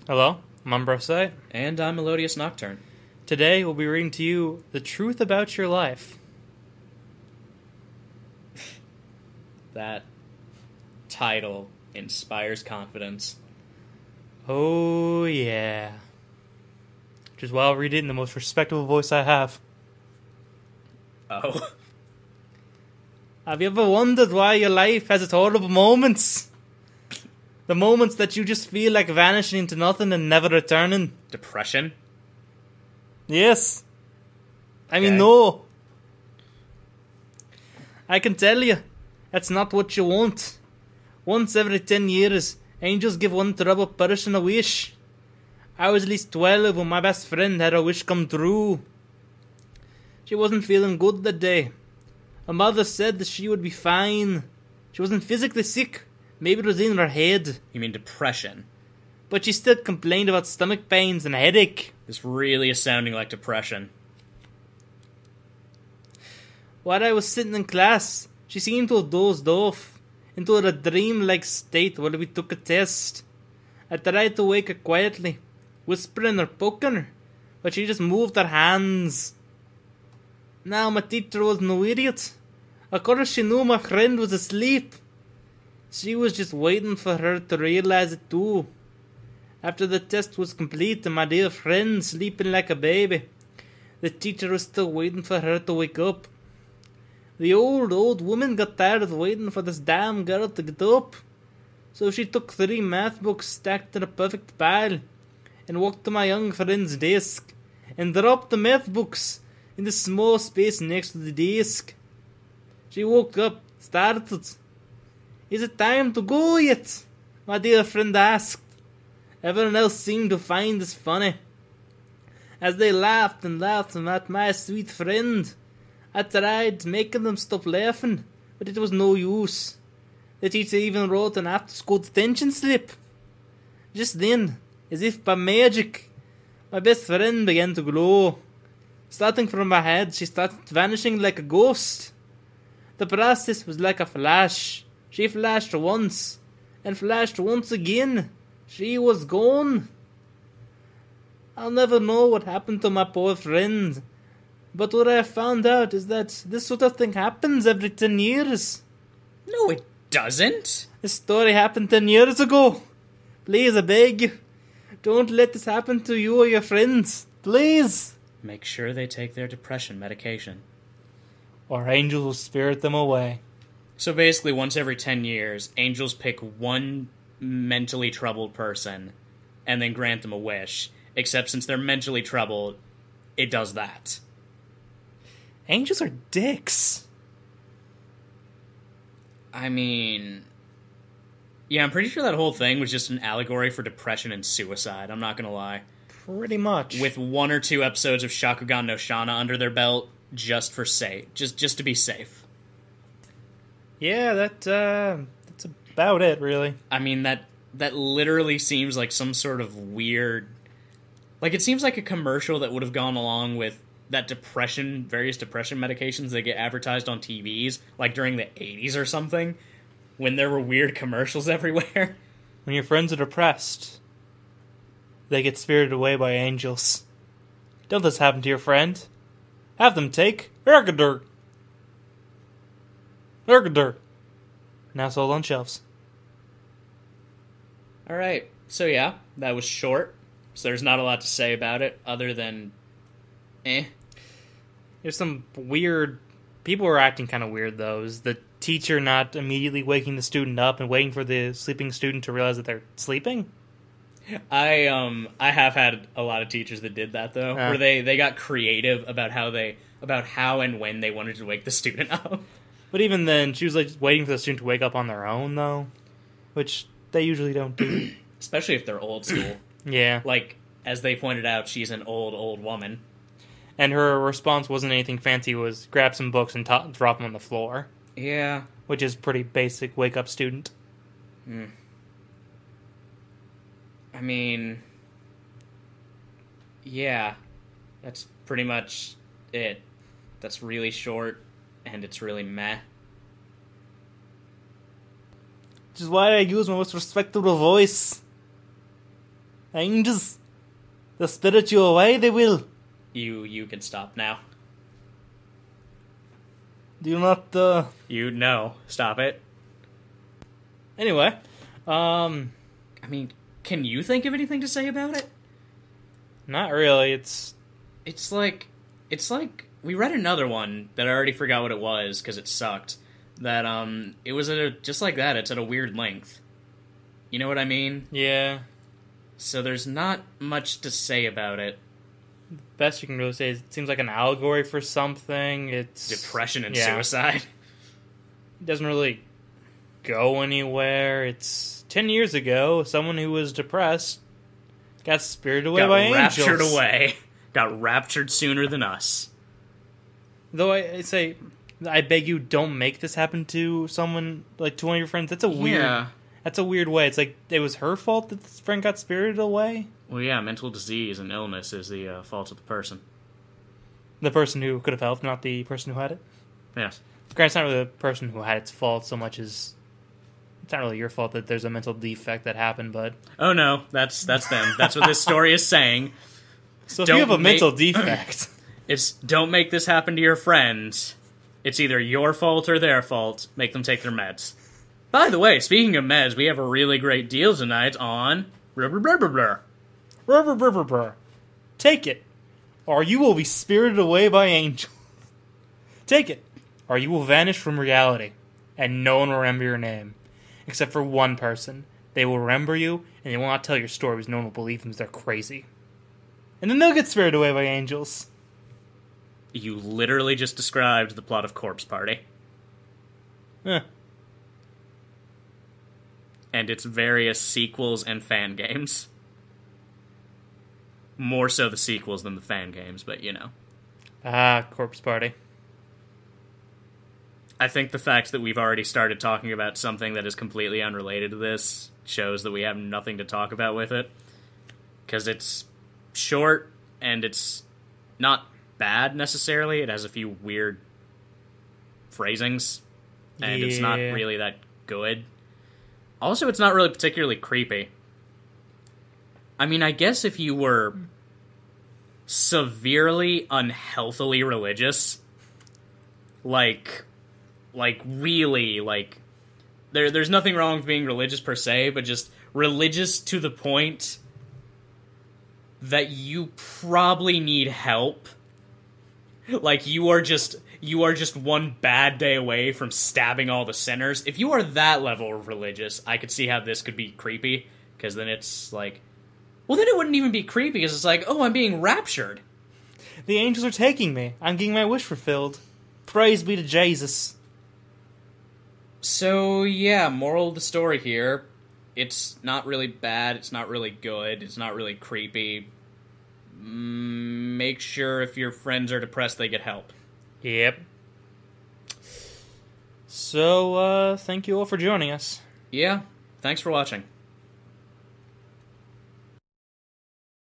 Hello, I'm Umbrosite. And I'm Melodious Nocturne. Today we'll be reading to you The Truth About Your Life. That title inspires confidence. Oh yeah. Which is why I'll read it in the most respectable voice I have. Oh. Have you ever wondered why your life has its horrible moments? The moments that you just feel like vanishing into nothing and never returning? Depression? Yes. I mean, Okay. no. I can tell you, that's not what you want. Once every 10 years, angels give one troubled person a wish. I was at least 12 when my best friend had her wish come true. She wasn't feeling good that day. Her mother said that she would be fine. She wasn't physically sick. Maybe it was in her head. You mean depression? But she still complained about stomach pains and a headache. This really is sounding like depression. While I was sitting in class, she seemed to have dozed off into a dream-like state while we took a test. I tried to wake her quietly, whispering or poking her, but she just moved her hands. Now my teacher was no idiot. Of course she knew my friend was asleep. She was just waiting for her to realize it too. After the test was complete and my dear friend sleeping like a baby, the teacher was still waiting for her to wake up. The old woman got tired of waiting for this damn girl to get up. So she took 3 math books stacked in a perfect pile and walked to my young friend's desk and dropped the math books in the small space next to the desk. She woke up, startled. "Is it time to go yet?" my dear friend asked. Everyone else seemed to find this funny. As they laughed and laughed at my sweet friend, I tried making them stop laughing, but it was no use. The teacher even wrote an after-school detention slip. Just then, as if by magic, my best friend began to glow. Starting from my head, she started vanishing like a ghost. The process was like a flash. She flashed once, and flashed once again. She was gone. I'll never know what happened to my poor friend. But what I have found out is that this sort of thing happens every 10 years. No, it doesn't. This story happened 10 years ago. Please, I beg you, don't let this happen to you or your friends. Please. Make sure they take their depression medication. Or angels will spirit them away. So basically, once every 10 years, angels pick one mentally troubled person and then grant them a wish. Except since they're mentally troubled, it does that. Angels are dicks. I mean... Yeah, I'm pretty sure that whole thing was just an allegory for depression and suicide, I'm not gonna lie. Pretty much. With 1 or 2 episodes of Shakugan no Shana under their belt, just to be safe. Yeah, that's about it, really. I mean, that literally seems like some sort of weird... Like, it seems like a commercial that would have gone along with that various depression medications that get advertised on TVs, like during the 80s or something, when there were weird commercials everywhere. When your friends are depressed, they get spirited away by angels. Don't this happen to your friend? Have them take Ergadur. Now sold on shelves. Alright, so yeah, that was short. So there's not a lot to say about it, other than... There's some weird... People were acting kind of weird, though. Is the teacher not immediately waking the student up and waiting for the sleeping student to realize that they're sleeping? I have had a lot of teachers that did that, though, where they got creative about how and when they wanted to wake the student up. But even then, she was like just waiting for the student to wake up on their own, though. Which they usually don't do. Especially if they're old school. Yeah. Like, as they pointed out, she's an old woman. And her response wasn't anything fancy, it was grab some books and drop them on the floor. Yeah. Which is pretty basic wake-up student. I mean... Yeah. That's pretty much it. That's really short, and it's really meh. Which is why I use my most respectable voice. Angels, they'll spirit you away, they will. You can stop now. Do not, No, stop it. Anyway, I mean, can you think of anything to say about it? not really. It's like we read another one that I already forgot what it was because it sucked. That it was just like that. It's at a weird length. You know what I mean? yeah. So there's not much to say about it. Best you can really say is it seems like an allegory for something. It's Depression and yeah. suicide. It doesn't really go anywhere. It's 10 years ago. Someone who was depressed got spirited away by angels. Got raptured away. Got raptured sooner than us. Though I say, I beg you, don't make this happen to someone, like to one of your friends. That's a weird. Yeah. That's a weird way. It's like it was her fault that this friend got spirited away. Well, yeah, mental disease and illness is the fault of the person. The person who could have helped, not the person who had it. Yes. Granted, it's not really the person who had its fault so much as it's not really your fault that there's a mental defect that happened. But oh no, that's them. That's what this story is saying. so if you have a mental defect, it's don't make this happen to your friends. It's either your fault or their fault. Make them take their meds. By the way, speaking of meds, we have a really great deal tonight on take it, or you will be spirited away by angels. Take it, or you will vanish from reality, and no one will remember your name, except for one person. They will remember you, and they will not tell your story because no one will believe them because they're crazy. And then they'll get spirited away by angels. You literally just described the plot of Corpse Party. Huh. And its various sequels and fan games. More so the sequels than the fan games, but you know. Corpse Party. I think the fact that we've already started talking about something that is completely unrelated to this shows that we have nothing to talk about with it. Because it's short, and it's not bad necessarily. It has a few weird phrasings, and it's not really that good. Also, it's not really particularly creepy. I mean, I guess if you were severely unhealthily religious, like really, like, there's nothing wrong with being religious per se, but just religious to the point that you probably need help. Like, you are just one bad day away from stabbing all the sinners. If you are that level of religious, I could see how this could be creepy, because then it's like, well, then it wouldn't even be creepy, because it's like, oh, I'm being raptured. The angels are taking me. I'm getting my wish fulfilled. Praise be to Jesus. So, yeah, moral of the story here. It's not really bad, it's not really good, it's not really creepy. Make sure if your friends are depressed, they get help. Yep. So, thank you all for joining us. Yeah, thanks for watching.